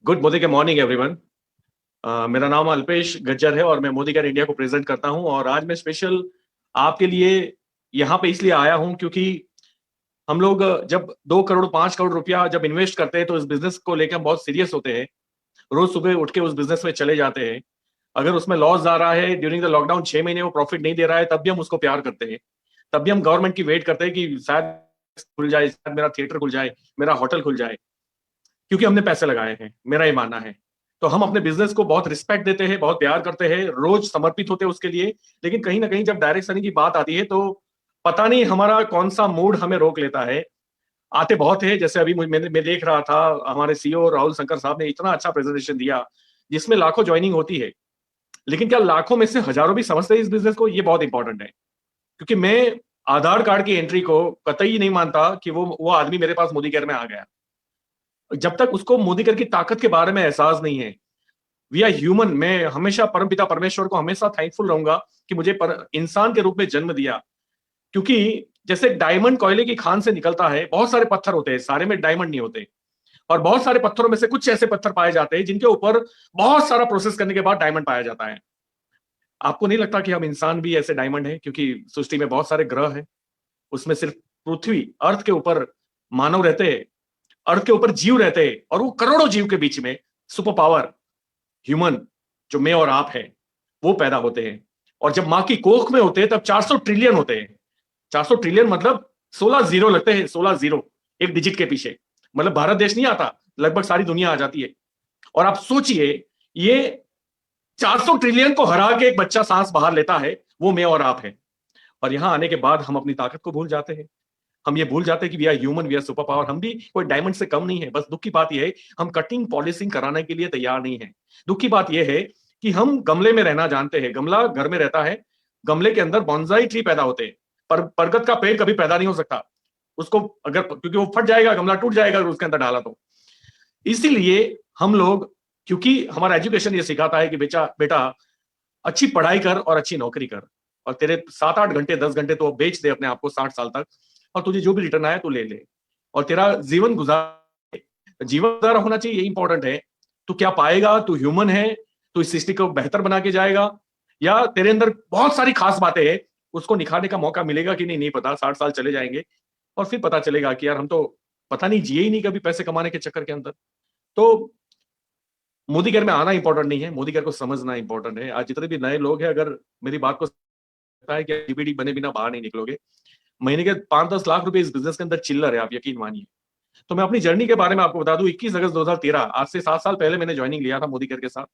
Good Modi के morning everyone. मेरा नाम अल्पेश गज्जर है और मैं मोदी केयर इंडिया को प्रेजेंट करता हूं। और आज मैं स्पेशल आपके लिए यहाँ पे इसलिए आया हूं क्योंकि हम लोग जब 2 करोड़ 5 करोड़ रुपया जब इन्वेस्ट करते हैं तो इस बिजनेस को लेकर हम बहुत सीरियस होते हैं। रोज सुबह उठ के उस बिजनेस में चले जाते हैं। अगर उसमें लॉस आ रहा है, ड्यूरिंग द लॉकडाउन 6 महीने वो प्रॉफिट नहीं दे रहा है, तब भी हम उसको प्यार करते हैं। तब भी हम गवर्नमेंट की वेट करते हैं कि शायद खुल जाए, शायद मेरा थिएटर खुल जाए, मेरा होटल खुल जाए, क्योंकि हमने पैसे लगाए हैं। मेरा ये मानना है। तो हम अपने बिजनेस को बहुत रिस्पेक्ट देते हैं, बहुत प्यार करते हैं, रोज समर्पित होते हैं उसके लिए। लेकिन कहीं ना कहीं जब डायरेक्ट सनी की बात आती है तो पता नहीं हमारा कौन सा मूड हमें रोक लेता है। आते बहुत है, जैसे अभी मैं देख रहा था, हमारे सीईओ राहुल शंकर साहब ने इतना अच्छा प्रेजेंटेशन दिया जिसमें लाखों ज्वाइनिंग होती है। लेकिन क्या लाखों में से हजारों भी समझते हैं इस बिजनेस को? ये बहुत इंपॉर्टेंट है। क्योंकि मैं आधार कार्ड की एंट्री को कतई नहीं मानता कि वो आदमी मेरे पास मोदी केयर में आ गया जब तक उसको मोदी केयर की ताकत के बारे में एहसास नहीं है। We are human. मैं हमेशा परमपिता परमेश्वर को हमेशा थैंकफुल रहूंगा कि मुझे इंसान के रूप में जन्म दिया। क्योंकि जैसे डायमंड कोयले की खान से निकलता है, बहुत सारे पत्थर होते हैं, सारे में डायमंड नहीं होते। और बहुत सारे पत्थरों में से कुछ ऐसे पत्थर पाए जाते हैं जिनके ऊपर बहुत सारा प्रोसेस करने के बाद डायमंड पाया जाता है। आपको नहीं लगता कि हम इंसान भी ऐसे डायमंड हैं? क्योंकि सृष्टि में बहुत सारे ग्रह हैं, उसमें सिर्फ पृथ्वी अर्थ के ऊपर मानव रहते हैं, अर्थ के ऊपर जीव रहते हैं, और वो करोड़ों जीव के बीच में सुपर पावर ह्यूमन, जो मैं और आप हैं, वो पैदा होते हैं। और जब मां की कोख में होते हैं तब 400 ट्रिलियन होते हैं। 400 ट्रिलियन मतलब 16 जीरो लगते हैं, 16 जीरो एक डिजिट के पीछे। मतलब भारत देश नहीं आता, लगभग सारी दुनिया आ जाती है। और आप सोचिए, ये 400 ट्रिलियन को हरा के एक बच्चा सांस बाहर लेता है, वो मैं और आप हैं। और यहां आने के बाद हम अपनी ताकत को भूल जाते हैं। हम ये भूल जाते हैं कि we are human, we are super power. हम भी कोई डायमंड से कम नहीं है। बस दुख की बात यह है, हम कटिंग पॉलिशिंग कराने के लिए तैयार नहीं है। दुख की बात यह है कि हम गमले में रहना जानते हैं। गमला घर में रहता है, गमले के अंदर बॉन्साई ट्री पैदा होते हैं, पर बरगद का पेड़ कभी पैदा नहीं हो सकता। उसको अगर, क्योंकि वो फट जाएगा, गमला टूट जाएगा अगर उसके अंदर डाला तो। इसीलिए हम लोग, क्योंकि हमारा एजुकेशन ये सिखाता है कि बेटा बेटा अच्छी पढ़ाई कर और अच्छी नौकरी कर, और तेरे 7 8 घंटे 10 घंटे तो बेच दे अपने आप को 60 साल तक, और तुझे जो भी रिटर्न आया तो ले ले, और तेरा जीवन गुजारा होना चाहिए। ये इंपॉर्टेंट है। तू क्या पाएगा? तू ह्यूमन है, तू इस सृष्टि को बेहतर बना के जाएगा, या तेरे अंदर बहुत सारी खास बातें हैं, उसको निखारने का मौका मिलेगा कि नहीं, नहीं पता। 60 साल चले जाएंगे और फिर पता चलेगा कि यार हम तो पता नहीं जिए ही नहीं कभी पैसे कमाने के चक्कर के अंदर। तो मोदी केयर में आना इंपॉर्टेंट नहीं है, मोदी केयर को समझना इंपॉर्टेंट है। आज जितने भी नए लोग हैं, अगर मेरी बात को लगता है कि डीबीडी बने बिना बाहर नहीं निकलोगे। महीने के 5-10 लाख रुपए इस बिजनेस के अंदर चिल्लर है, आप यकीन मानिए। तो मैं अपनी जर्नी के बारे में आपको बता दूं। 21 अगस्त 2013, आज से 7 साल पहले मैंने ज्वाइनिंग लिया था मोदी केयर के साथ।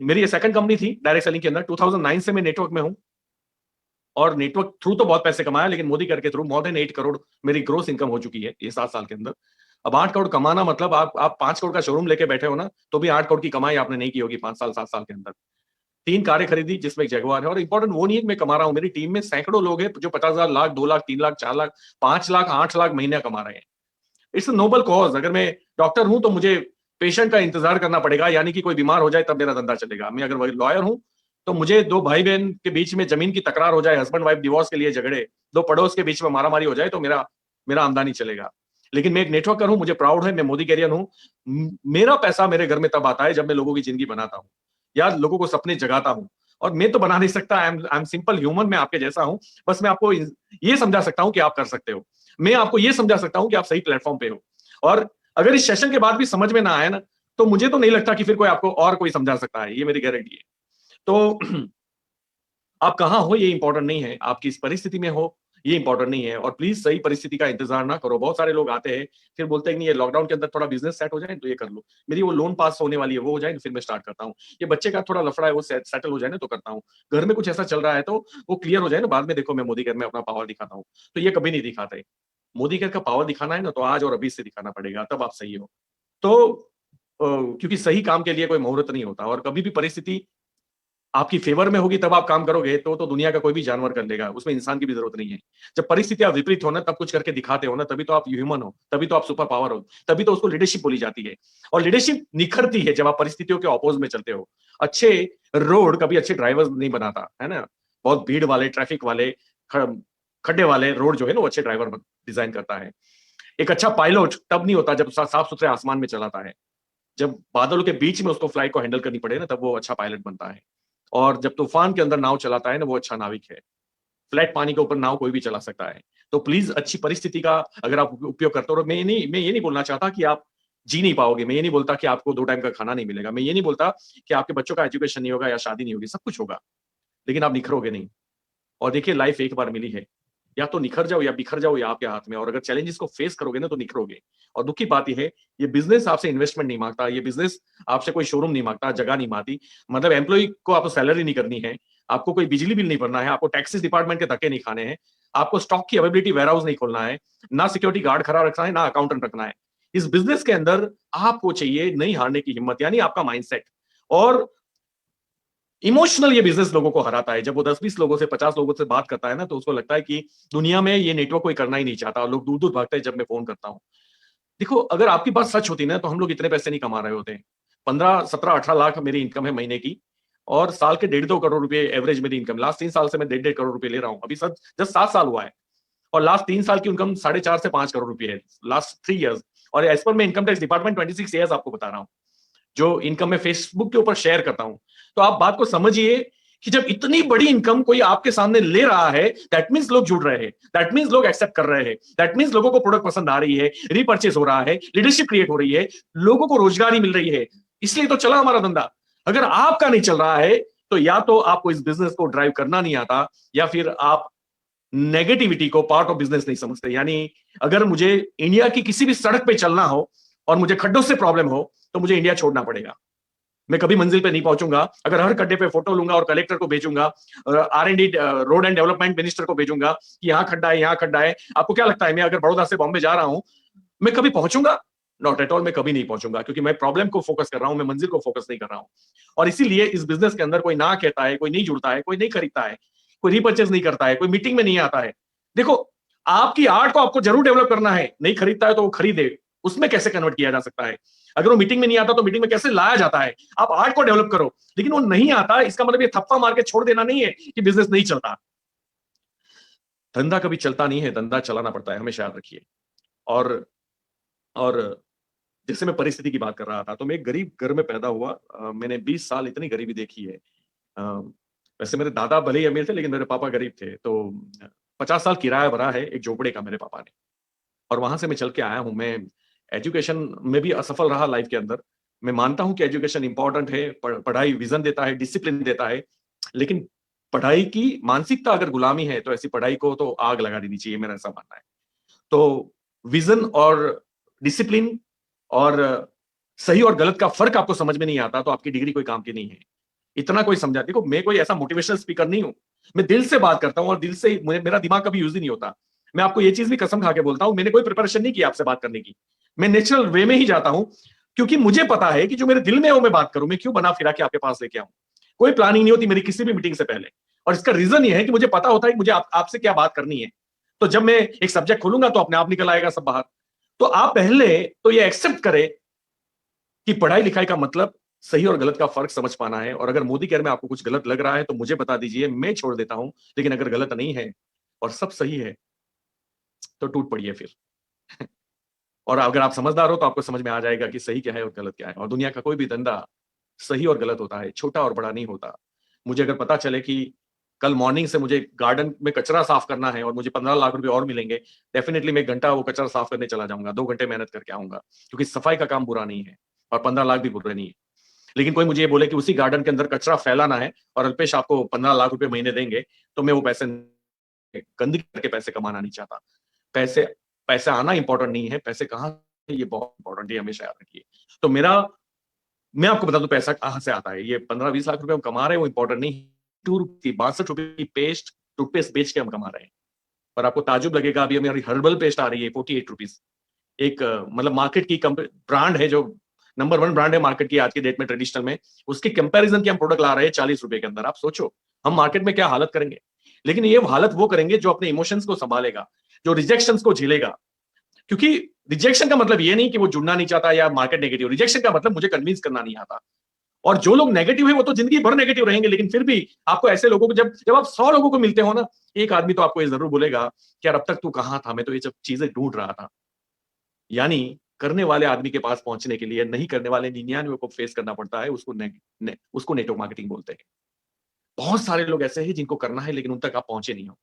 मेरी ये सेकंड कंपनी थी डायरेक्ट सेलिंग के अंदर। 2009 से मैं नेटवर्क में हूं, और नेटवर्क थ्रू तो बहुत पैसे कमाया, लेकिन मोदी केयर के थ्रू मोर देन 8 करोड़ मेरी ग्रोस इनकम हो चुकी है ये 7 साल के अंदर। अब 8 करोड़ कमाना मतलब आप 5 करोड़ का शोरूम लेके बैठे हो ना, तो भी 8 करोड़ की कमाई आपने नहीं की होगी 5 साल 7 साल के अंदर। 3 कारें खरीदी जिसमें एक जगुआर है। और इंपॉर्टेंट वो नहीं है कि मैं कमा रहा हूं, मेरी टीम में सैकड़ों लोग हैं जो 50,000, लाख, 2 लाख, 3 लाख, 4 लाख, 5 लाख, 8 लाख महीने कमा रहे हैं। It's noble cause. अगर मैं डॉक्टर हूं तो मुझे पेशेंट का इंतजार करना पड़ेगा, यानी कि कोई बीमार हो जाए तब मेरा धंधा चलेगा। मैं अगर लॉयर हूं तो मुझे दो भाई बहन के बीच में जमीन की तकरार हो जाए, हस्बैंड वाइफ डिवोर्स के लिए झगड़े, दो पड़ोस के बीच में मारामारी हो जाए, तो मेरा मेरा आमदनी चलेगा। लेकिन मैं एक नेटवर्कर हूं, मुझे प्राउड है, मैं मोदी कैरियर हूं। मेरा पैसा मेरे घर में तब आता है जब मैं लोगों की जिंदगी बनाता हूं या लोगों को सपने जगाता हूं। और मैं तो बना नहीं सकता, आई एम सिंपल ह्यूमन, मैं आपके जैसा हूं। बस मैं आपको ये समझा सकता हूं कि आप कर सकते हो। मैं आपको ये समझा सकता हूं कि आप सही प्लेटफॉर्म पे हो। और अगर इस सेशन के बाद भी समझ में ना आए ना, तो मुझे तो नहीं लगता कि फिर कोई आपको और कोई समझा सकता है, ये मेरी गारंटी है। तो आप कहाँ हो ये इंपॉर्टेंट नहीं है, आप किस परिस्थिति में हो ये इंपॉर्टेंट नहीं है। और प्लीज सही परिस्थिति का इंतजार ना करो। बहुत सारे लोग आते हैं फिर बोलते हैं कि ये लॉकडाउन के अंदर थोड़ा बिजनेस सेट हो जाए तो ये कर लो, मेरी वो लोन पास होने वाली है वो हो जाए फिर मैं स्टार्ट करता हूँ, ये बच्चे का थोड़ा लफड़ा है वो सेटल हो जाए ना तो करता हूँ, घर में कुछ ऐसा चल रहा है तो वो क्लियर हो जाए ना, बाद में देखो मैं मोदी केयर में अपना पावर दिखाता हूँ। तो ये कभी नहीं दिखाते। मोदी केयर का पावर दिखाना है ना, तो आज और अभी से दिखाना पड़ेगा, तब आप सही हो। तो क्योंकि सही काम के लिए कोई मुहूर्त नहीं होता, और कभी भी परिस्थिति आपकी फेवर में होगी तब आप काम करोगे, तो दुनिया का कोई भी जानवर कर लेगा, उसमें इंसान की भी जरूरत नहीं है। जब परिस्थितियां विपरीत हो ना, तब कुछ करके दिखाते हो ना, तभी तो आप ह्यूमन हो, तभी तो आप सुपर पावर हो, तभी तो उसको लीडरशिप बोली जाती है। और लीडरशिप निखरती है जब आप परिस्थितियों के अपोज में चलते हो। अच्छे रोड कभी अच्छे ड्राइवर नहीं बनाता है ना, बहुत भीड़ वाले, ट्रैफिक वाले, खड्डे वाले रोड जो है ना, वो अच्छे ड्राइवर डिजाइन करता है। एक अच्छा पायलट तब नहीं होता जब साफ सुथरे आसमान में चलाता है, जब बादलों के बीच में उसको फ्लाइट को हैंडल करनी पड़े ना, तब वो अच्छा पायलट बनता है। और जब तूफान के अंदर नाव चलाता है ना, वो अच्छा नाविक है। फ्लैट पानी के ऊपर नाव कोई भी चला सकता है। तो प्लीज अच्छी परिस्थिति का अगर आप उपयोग करते हो, और मैं ये नहीं बोलना चाहता कि आप जी नहीं पाओगे, मैं ये नहीं बोलता कि आपको 2 टाइम का खाना नहीं मिलेगा, मैं ये नहीं बोलता कि आपके बच्चों का एजुकेशन नहीं होगा या शादी नहीं होगी, सब कुछ होगा, लेकिन आप निखरोगे नहीं। और देखिए, लाइफ एक बार मिली है, या तो निखर जाओ या बिखर जाओ, या आपके हाथ में। और अगर चैलेंजेस को फेस करोगे ना, तो निखरोगे। और दुख की बात यह है, ये बिजनेस आपसे इन्वेस्टमेंट नहीं मांगता, ये बिजनेस आपसे कोई शोरूम नहीं मांगता, जगह नहीं मांगती। मतलब एम्प्लॉय को आपको सैलरी नहीं करनी है, आपको कोई बिजली बिल नहीं भरना है, आपको टैक्सेस डिपार्टमेंट के धक्के नहीं खाने हैं, आपको स्टॉक की अवेलेबिलिटी वेयर हाउस नहीं खोलना है, ना सिक्योरिटी गार्ड खड़ा रखना है, ना अकाउंटेंट रखना है। इस बिजनेस के अंदर आपको चाहिए नहीं हारने की हिम्मत, यानी आपका माइंडसेट। और इमोशनल ये बिजनेस लोगों को हराता है। जब वो 10-20 लोगों से, 50 लोगों से बात करता है ना, तो उसको लगता है कि दुनिया में ये नेटवर्क कोई करना ही नहीं चाहता, और लोग दूर दूर भागते हैं जब मैं फोन करता हूं। देखो, अगर आपकी बात सच होती ना, तो हम लोग इतने पैसे नहीं कमा रहे होते। 15, 17, 18 लाख मेरी इनकम है महीने की, और साल के 1.5-2 करोड़ रुपए एवरेज मेरी इनकम। लास्ट 3 साल से मैं 1.5 करोड़ रुपए ले रहा हूँ, अभी सर जस्ट 7 साल हुआ है। और लास्ट 3 साल की इनकम 4.5 से 5 करोड़ रुपए है, लास्ट 3 ईयर्स। और एज पर मैं इनकम टैक्स डिपार्टमेंट 26 ईयर्स आपको बता रहा हूँ, जो इनकम मैं फेसबुक के ऊपर शेयर करता हूं। तो आप बात को समझिए कि जब इतनी बड़ी इनकम कोई आपके सामने ले रहा है, दैट मींस लोग जुड़ रहे हैं, दैट मींस लोग एक्सेप्ट कर रहे हैं, दैट मींस लोगों को प्रोडक्ट पसंद आ रही है, रीपर्चेस हो रहा है, लीडरशिप क्रिएट हो रही है, लोगों को रोजगारी मिल रही है। इसलिए तो चला हमारा धंधा। अगर आपका नहीं चल रहा है, तो या तो आपको इस बिजनेस को ड्राइव करना नहीं आता, या फिर आप नेगेटिविटी को पार्ट ऑफ बिजनेस नहीं समझते। यानी अगर मुझे इंडिया की किसी भी सड़क पे चलना हो और मुझे खड्डों से प्रॉब्लम हो, तो मुझे इंडिया छोड़ना पड़ेगा। मैं कभी मंजिल पे नहीं पहुंचूंगा अगर हर खड्डे पे फोटो लूंगा और कलेक्टर को भेजूंगा, R&D road and development minister को भेजूंगा कि यहाँ खड्डा है, यहाँ खड्डा है। आपको क्या लगता है, मैं अगर बड़ौदा से बॉम्बे जा रहा हूं, मैं कभी पहुंचूंगा? नॉट एट ऑल, मैं कभी नहीं पहुंचूंगा, क्योंकि मैं प्रॉब्लम को फोकस कर रहा हूं, मैं मंजिल को फोकस नहीं कर रहा हूं। और इसीलिए इस बिजनेस के अंदर कोई ना कहता है, कोई नहीं जुड़ता है, कोई नहीं खरीदता है, कोई रिपर्चेज नहीं करता है, कोई मीटिंग में नहीं आता है। देखो, आपकी आर्ट को आपको जरूर डेवलप करना है, नहीं खरीदता है तो वो खरीदे, उसमें कैसे कन्वर्ट किया जा सकता है। अगर वो मीटिंग में नहीं आता तो मीटिंग में कैसे लाया जाता है। आप आर्ट को डेवलप करो, लेकिन वो नहीं आता, इसका मतलब ये थप्पा मार के छोड़ देना नहीं है कि बिजनेस नहीं चलता। धंधा कभी चलता नहीं है, धंधा चलाना पड़ता है, हमेशा याद रखिए। और और जैसे मैं परिस्थिति की बात कर रहा था, तो मैं एक गरीब घर में पैदा हुआ। मैंने 20 साल इतनी गरीबी देखी है। वैसे मेरे दादा भले ही अमीर थे, लेकिन मेरे पापा गरीब थे। तो 50 साल किराया भरा है एक झोपड़े का मेरे पापा ने, और वहां से मैं चल के आया हूं। मैं एजुकेशन में भी असफल रहा लाइफ के अंदर। मैं मानता हूं कि एजुकेशन इंपॉर्टेंट है, पढ़ाई विजन देता है, डिसिप्लिन देता है, लेकिन पढ़ाई की मानसिकता अगर गुलामी है, तो ऐसी पढ़ाई को तो आग लगा देनी चाहिए, मेरा ऐसा मानना है। तो विजन और डिसिप्लिन और सही और गलत का फर्क आपको समझ में नहीं आता, तो आपकी डिग्री कोई काम की नहीं है। इतना कोई समझा। देखो, मैं कोई ऐसा मोटिवेशनल स्पीकर नहीं हूं, मैं दिल से बात करता हूं, और दिल से मेरा दिमाग कभी यूज ही नहीं होता। मैं आपको ये चीज भी कसम खा के बोलता हूं, मैंने कोई प्रिपरेशन नहीं की आपसे बात करने की। मैं नेचुरल वे में ही जाता हूं, क्योंकि मुझे पता है कि जो मेरे दिल में है वो मैं बात करूं। मैं क्यों बना फिरा के आपके पास लेके आऊं? कोई प्लानिंग नहीं होती मेरी किसी भी मीटिंग से पहले। और इसका रीजन ये है कि मुझे पता होता है कि मुझे आपसे क्या बात करनी है। तो जब मैं एक सब्जेक्ट खोलूंगा, तो अपने आप निकल आएगा सब बाहर। तो आप पहले तो ये एक्सेप्ट करें कि पढ़ाई लिखाई का मतलब सही और गलत का फर्क समझ पाना है। और अगर मोदी केयर में आपको कुछ गलत लग रहा है, तो मुझे बता दीजिए, मैं छोड़ देता हूं। लेकिन अगर गलत नहीं है और सब सही है, तो टूट पड़िए फिर। और अगर आप समझदार हो, तो आपको समझ में आ जाएगा कि सही क्या है और गलत क्या है। और दुनिया का कोई भी धंधा सही और गलत होता है, छोटा और बड़ा नहीं होता। मुझे अगर पता चले कि कल मॉर्निंग से मुझे गार्डन में कचरा साफ करना है और मुझे 15 लाख रुपए और मिलेंगे, डेफिनेटली मैं 1 घंटा वो कचरा साफ करने चला जाऊंगा, 2 घंटे मेहनत करके आऊंगा, क्योंकि सफाई का काम बुरा नहीं है और 15 लाख भी बुरे नहीं है। लेकिन कोई मुझे ये बोले कि उसी गार्डन के अंदर कचरा फैलाना है और अल्पेश आपको 15 लाख रुपए महीने देंगे, तो मैं वो पैसे, गंदगी करके पैसे कमाना नहीं चाहता। पैसे पैसे आना इंपॉर्टेंट नहीं है, पैसे कहाँ से, ये बहुत इंपॉर्टेंट है, हमेशा याद रखिए। तो मैं आपको बता दूं पैसा कहां से आता है। ये 15-20 लाख रुपए हम कमा रहे हैं, वो इंपॉर्टेंट नहीं। 62 रुपए की पेस्ट, टूथपेस्ट बेच के हम कमा रहे हैं। और आपको ताजुब लगेगा, अभी हमारी हर्बल पेस्ट आ रही है 48 रुपीज। एक मतलब मार्केट की ब्रांड है, जो नंबर 1 ब्रांड है मार्केट की आज की डेट में ट्रेडिशनल में, उसके कंपैरिजन की हम प्रोडक्ट ला रहे हैं 40 रुपए के अंदर। आप सोचो हम मार्केट में क्या हालत करेंगे। लेकिन ये हालत वो करेंगे जो अपने इमोशंस को संभालेगा, जो रिजेक्शंस को झेलेगा। क्योंकि रिजेक्शन का मतलब ये नहीं कि वो जुड़ना नहीं चाहता या मार्केट नेगेटिव। रिजेक्शन का मतलब मुझे कन्विंस करना नहीं आता। और जो लोग नेगेटिव है, वो तो जिंदगी भर नेगेटिव रहेंगे। लेकिन फिर भी आपको ऐसे लोगों को, जब जब आप 100 लोगों को मिलते हो ना, एक आदमी तो आपको ये जरूर बोलेगा कि यार अब तक तू कहां था, मैं तो ये सब चीजें ढूंढ रहा था। यानी करने वाले आदमी के पास पहुंचने के लिए नहीं करने वाले 99 को फेस करना पड़ता है, उसको नेटवर्क मार्केटिंग बोलते हैं। बहुत सारे लोग ऐसे हैं जिनको करना है लेकिन उन तक आप पहुंचे नहीं हो।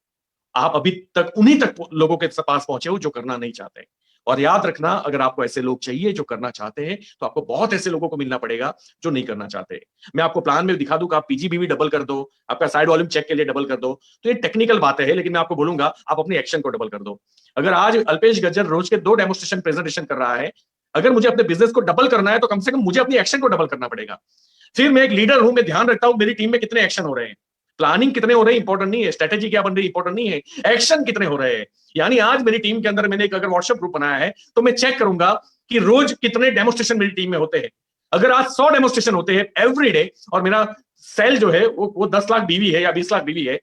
आप अभी तक उन्हीं तक लोगों के पास पहुंचे हो जो करना नहीं चाहते। और याद रखना, अगर आपको ऐसे लोग चाहिए जो करना चाहते हैं, तो आपको बहुत ऐसे लोगों को मिलना पड़ेगा जो नहीं करना चाहते। मैं आपको प्लान में दिखा दूं कि आप पीजीबीवी डबल कर दो, आपका साइड वॉल्यूम चेक के लिए डबल कर दो, तो ये टेक्निकल बातें हैं, लेकिन मैं आपको बोलूंगा आप अपनी एक्शन को डबल कर दो। अगर आज अल्पेश गज्जर रोज के 2 डेमोस्ट्रेशन प्रेजेंटेशन कर रहा है, अगर मुझे अपने बिजनेस को डबल करना है तो कम से कम मुझे अपनी एक्शन को डबल करना पड़ेगा। फिर मैं एक लीडर हूं, मैं ध्यान रखता हूं मेरी टीम में कितने एक्शन हो रहे हैं। प्लानिंग कितने हो रहे हैं इंपॉर्टेंट नहीं है, स्ट्रेटेजी क्या बन रही है इंपॉर्टेंट नहीं है, एक्शन कितने हो रहे हैं। यानी आज मेरी टीम के अंदर मैंने एक अगर व्हाट्सएप ग्रुप बनाया है तो मैं चेक करूंगा कि रोज कितने डेमोस्ट्रेशन मेरी टीम में होते हैं। अगर आज 100 डेमोस्ट्रेशन होते हैं एवरी डे और मेरा सेल जो है वो 10 लाख बीवी है या 20 लाख बीवी है,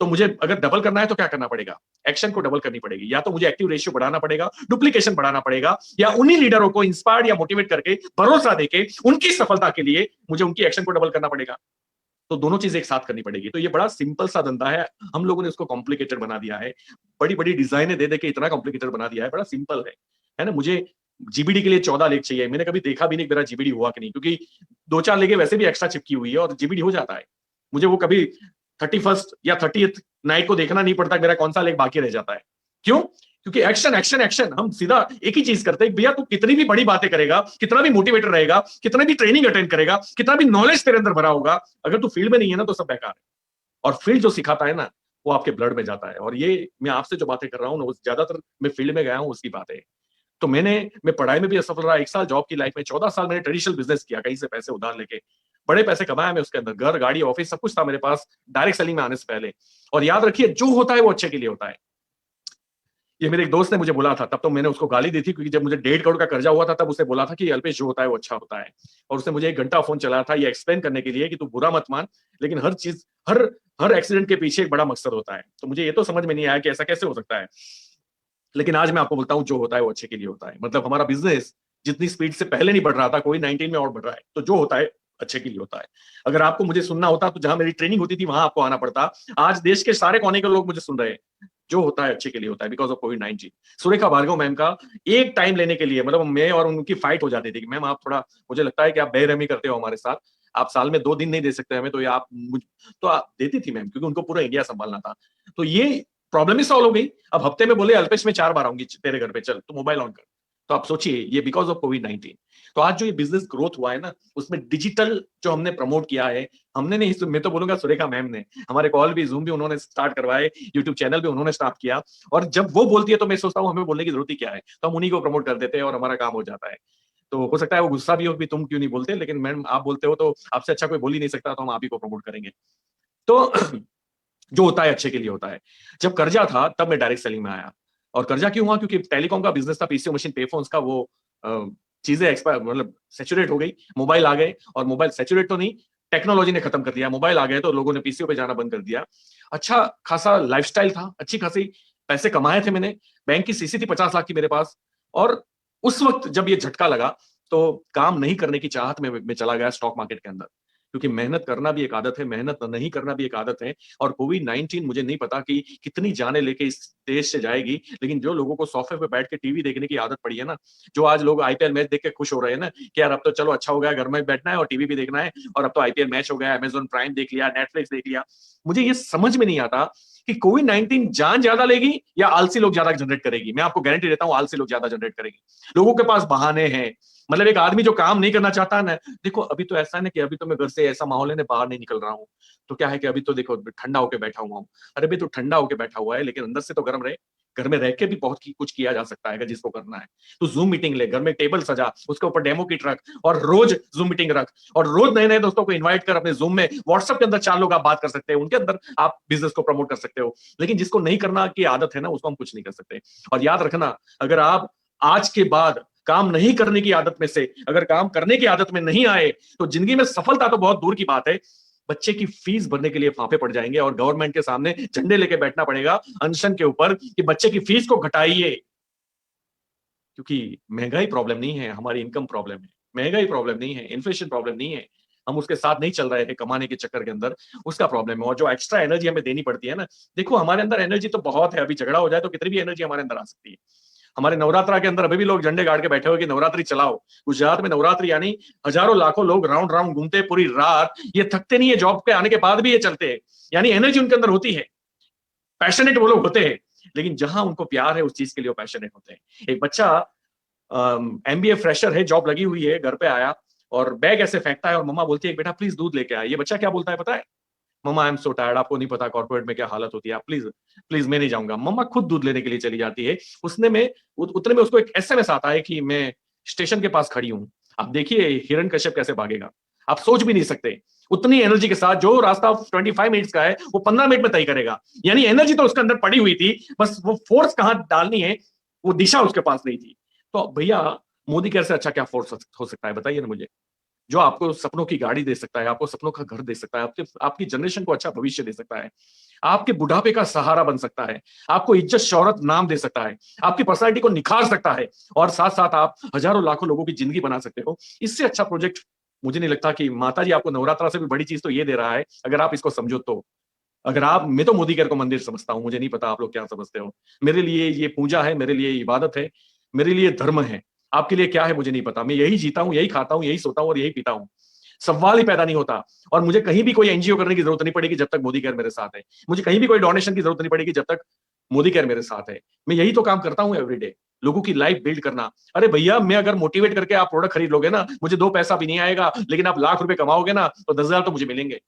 तो मुझे अगर डबल करना है तो क्या करना पड़ेगा, एक्शन को डबल करनी पड़ेगी। या तो मुझे एक्टिव रेशियो बढ़ाना पड़ेगा, डुप्लीकेशन बढ़ाना पड़ेगा, या उन्हीं लीडरों को इंस्पायर या मोटिवेट करके भरोसा देके उनकी सफलता के लिए मुझे उनकी एक्शन को डबल करना पड़ेगा। तो दोनों चीज एक साथ करनी पड़ेगी। तो ये बड़ा सिंपल सा धंधा है, हम लोगों ने उसको कॉम्प्लिकेटेड बना दिया है, बड़ी बड़ी डिजाइने दे दे के इतना कॉम्प्लिकेटेड बना दिया है। बड़ा सिंपल है ना। मुझे जीबीडी के लिए 14 लेख चाहिए, मैंने कभी देखा भी नहीं मेरा जीबीडी हुआ कि नहीं, क्योंकि 2-4 लेखे वैसे भी एक्स्ट्रा चिपकी हुई है और जीबीडी हो जाता है। मुझे वो कभी 31st या 30th नाइट को देखना नहीं पड़ता मेरा कौन सा लेख बाकी रह जाता है। क्यों? क्योंकि एक्शन एक्शन एक्शन, हम सीधा एक ही चीज करते हैं। भैया तू कितनी भी बड़ी बातें करेगा, कितना भी मोटिवेटर रहेगा, कितना भी ट्रेनिंग अटेंड करेगा, कितना भी नॉलेज तेरे अंदर भरा होगा, अगर तू फील्ड में नहीं है ना तो सब बेकार है। और फील्ड जो सिखाता है ना वो आपके ब्लड में जाता है। और ये मैं आपसे जो बातें कर रहा हूँ ना, ज्यादातर मैं फील्ड में गया हूँ उसकी बातें। तो मैं पढ़ाई में भी असफल रहा, 1 साल जॉब की लाइफ में, 14 साल मैंने ट्रेडिशनल बिजनेस किया, कहीं से पैसे उधार लेके बड़े पैसे कमाया मैं उसके अंदर, घर गाड़ी ऑफिस सब कुछ था मेरे पास डायरेक्ट सेलिंग में आने से पहले। और याद रखिए जो होता है वो अच्छे के लिए होता है। ये मेरे एक दोस्त ने मुझे बोला था, तब तो मैंने उसको गाली दी थी, क्योंकि जब मुझे 1.5 करोड़ का कर्जा हुआ था तब उसने बोला था कि अल्पेश जो होता है वो अच्छा होता है। और उसने मुझे 1 घंटा फोन चलाया था ये एक्सप्लेन करने के लिए कि तू बुरा मत मान, लेकिन हर चीज हर हर एक्सीडेंट के पीछे एक बड़ा मकसद होता है। तो मुझे ये तो समझ में नहीं आया कि ऐसा कैसे हो सकता है। लेकिन आज मैं आपको बोलता हूं जो होता है वो अच्छे के लिए होता है। मतलब हमारा बिजनेस जितनी स्पीड से पहले नहीं बढ़ रहा था, कोविड 19 में और बढ़ रहा है, तो जो होता है अच्छे के लिए होता है। अगर आपको मुझे सुनना होता तो जहां मेरी ट्रेनिंग होती थी वहां आपको आना पड़ता। आज देश के सारे कोने के लोग मुझे सुन रहे हैं। जो होता है अच्छे के लिए होता है, बिकॉज ऑफ कोविड-19। सुरेखा भार्गव मैम का एक टाइम लेने के लिए, मतलब मैं और उनकी फाइट हो जाती थी कि मैम आप थोड़ा, मुझे लगता है कि आप बेरहमी करते हो हमारे साथ, आप साल में 2 दिन नहीं दे सकते हमें, तो ये आप तो आप देती थी मैम, क्योंकि उनको पूरा इंडिया संभालना था। तो ये प्रॉब्लम ही सॉल्व हो गई। अब हफ्ते में बोले अल्पेश में 4 बार आऊंगी तेरे घर पे, चल तो मोबाइल ऑन कर। तो आप सोचिए ये बिकॉज ऑफ कोविड-19। तो आज जो ये बिजनेस ग्रोथ हुआ है ना, उसमें डिजिटल जो हमने प्रमोट किया है, हमने नहीं, मैं तो बोलूंगा सुरेखा मैम ने, हमारे कॉल भी जूम भी उन्होंने स्टार्ट करवाए, यूट्यूब चैनल भी उन्होंने स्टार्ट किया। और जब वो बोलती है तो मैं सोचता हूँ हमें बोलने की जरूरत ही क्या है, तो हम उन्हीं को प्रमोट कर देते हैं और हमारा काम हो जाता है। तो हो सकता है वो गुस्सा भी हो कि तुम क्यों नहीं बोलते, लेकिन मैम आप बोलते हो तो आपसे अच्छा कोई बोल ही नहीं सकता, तो हम आप ही को प्रमोट करेंगे। तो जो होता है अच्छे के लिए होता है। जब कर्जा था तब मैं डायरेक्ट सेलिंग में आया। और कर्जा क्यों हुआ? क्योंकि टेलीकॉम का बिजनेस था, पीसीओ मशीन पे फोन्स का, वो चीजें एक्सपायर मतलब सेचुरेट हो गई, मोबाइल आ गए। और मोबाइल सेचुरेट तो नहीं, टेक्नोलॉजी ने खत्म कर दिया, मोबाइल आ गए तो लोगों ने पीसीओ पे जाना बंद कर दिया। अच्छा खासा लाइफस्टाइल था, अच्छी खासी पैसे कमाए थे मैंने, बैंक की सीसी थी 50 लाख की मेरे पास। और उस वक्त जब ये झटका लगा तो काम नहीं करने की चाहत में मैं चला गया स्टॉक मार्केट के अंदर, क्योंकि मेहनत करना भी एक आदत है, मेहनत नहीं करना भी एक आदत है। और कोविड-19 मुझे नहीं पता कि कितनी जानें लेके इस देश से जाएगी, लेकिन जो लोगों को सोफे पे बैठ के टीवी देखने की आदत पड़ी है ना, जो आज लोग आईपीएल मैच देख के खुश हो रहे हैं ना कि यार अब तो चलो अच्छा हो गया, घर में बैठना है और टीवी भी देखना है, और अब तो आईपीएल मैच हो गया, अमेज़न प्राइम देख लिया, नेटफ्लिक्स देख लिया। मुझे ये समझ में नहीं आता कि कोविड-19 जान ज्यादा लेगी या आलसी लोग ज्यादा जनरेट करेगी। मैं आपको गारंटी देता हूं आलसी लोग ज्यादा जनरेट करेगी। लोगों के पास बहाने हैं। मतलब एक आदमी जो काम नहीं करना चाहता ना, देखो अभी तो ऐसा है ना कि अभी तो मैं घर से, ऐसा माहौल है ना, बाहर नहीं निकल रहा हूँ, तो क्या है कि अभी तो देखो ठंडा होके बैठा हुआ हूँ। अरे भाई तो ठंडा होके बैठा हुआ है लेकिन अंदर से तो गर्म रहे। घर में रह के भी बहुत कुछ किया जा सकता है अगर जिसको करना है। तो जूम मीटिंग ले, घर में टेबल सजा, उसके ऊपर डेमो किट रख, और रोज जूम मीटिंग रख, और रोज नए नए दोस्तों को इन्वाइट कर अपने जूम में। व्हाट्सएप के अंदर 4 लोग आप बात कर सकते हो, उनके अंदर आप बिजनेस को प्रमोट कर सकते हो। लेकिन जिसको नहीं करना की आदत है ना, उसको हम कुछ नहीं कर सकते। और याद रखना, अगर आप आज के बाद काम नहीं करने की आदत में से अगर काम करने की आदत में नहीं आए, तो जिंदगी में सफलता तो बहुत दूर की बात है, बच्चे की फीस भरने के लिए फाफे पड़ जाएंगे और गवर्नमेंट के सामने झंडे लेके बैठना पड़ेगा अनशन के ऊपर कि बच्चे की फीस को घटाइए। क्योंकि महंगाई प्रॉब्लम नहीं है, हमारी इनकम प्रॉब्लम है। महंगाई प्रॉब्लम नहीं है, इन्फ्लेशन प्रॉब्लम नहीं है, हम उसके साथ नहीं चल रहे हैं कमाने के चक्कर के अंदर, उसका प्रॉब्लम है। और जो एक्स्ट्रा एनर्जी हमें देनी पड़ती है ना, देखो हमारे अंदर एनर्जी तो बहुत है, अभी झगड़ा हो जाए तो कितनी भी एनर्जी हमारे अंदर आ सकती है। हमारे नवरात्रा के अंदर अभी भी लोग झंडे गाड़ के बैठे हुए कि नवरात्रि चलाओ। गुजरात में नवरात्रि यानी हजारों लाखों लोग राउंड राउंड घूमते पूरी रात, ये थकते नहीं है, जॉब पे आने के बाद भी ये चलते हैं, यानी एनर्जी उनके अंदर होती है, पैशनेट वो लोग होते हैं। लेकिन जहां उनको प्यार है उस चीज के लिए वो पैशनेट होते हैं। एक बच्चा एमबीए फ्रेशर है, जॉब लगी हुई है, घर पे आया और बैग ऐसे फेंकता है और मम्मा बोलती है बेटा प्लीज दूध लेके आए। ये बच्चा क्या बोलता है पता है? मम्मा आई एम सो टायर्ड, आपको नहीं पता कॉर्पोरेट में क्या हालत होती है, आप प्लीज प्लीज मैं नहीं जाऊंगा। मम्मा खुद दूध लेने के लिए चली जाती है। उतने में उसको एक एसएमएस आता है कि मैं स्टेशन के पास खड़ी हूं। आप देखिए हिरण्यकश्यप कैसे भागेगा, आप सोच भी नहीं सकते। उतनी एनर्जी के साथ जो रास्ता 25 मिनट्स का है वो 15 मिनट में तय करेगा। यानी एनर्जी तो उसके अंदर पड़ी हुई थी, बस वो फोर्स कहां डालनी है वो दिशा उसके पास नहीं थी। तो भैया मोदी केयर से अच्छा क्या फोर्स हो सकता है बताइए ना मुझे, जो आपको सपनों की गाड़ी दे सकता है, आपको सपनों का घर दे सकता है, आपकी जनरेशन को अच्छा भविष्य दे सकता है, आपके बुढ़ापे का सहारा बन सकता है, आपको इज्जत शौहरत नाम दे सकता है, आपकी पर्सनालिटी को निखार सकता है, और साथ साथ आप हजारों लाखों लोगों की जिंदगी बना सकते हो। इससे अच्छा प्रोजेक्ट मुझे नहीं लगता कि माता जी आपको नवरात्रा से भी बड़ी चीज तो ये दे रहा है, अगर आप इसको समझो तो। अगर आप, मैं तो मोदी केयर को मंदिर समझता हूं, मुझे नहीं पता आप लोग क्या समझते हो। मेरे लिए ये पूजा है, मेरे लिए इबादत है, मेरे लिए धर्म है। आपके लिए क्या है मुझे नहीं पता। मैं यही जीता हूं, यही खाता हूं, यही सोता हूं और यही पीता हूं। सवाल ही पैदा नहीं होता। और मुझे कहीं भी कोई एनजीओ करने की जरूरत नहीं पड़ेगी जब तक मोदी केयर मेरे साथ है। मुझे कहीं भी कोई डोनेशन की जरूरत नहीं पड़ेगी जब तक मोदी केयर मेरे साथ है। मैं यही तो काम करता हूं एवरीडे, लोगों की लाइफ बिल्ड करना। अरे भैया मैं अगर मोटिवेट करके आप प्रोडक्ट खरीद लोगे ना, मुझे 2 पैसा भी नहीं आएगा, लेकिन आप लाख रुपए कमाओगे ना तो 10,000 तो मुझे मिलेंगे।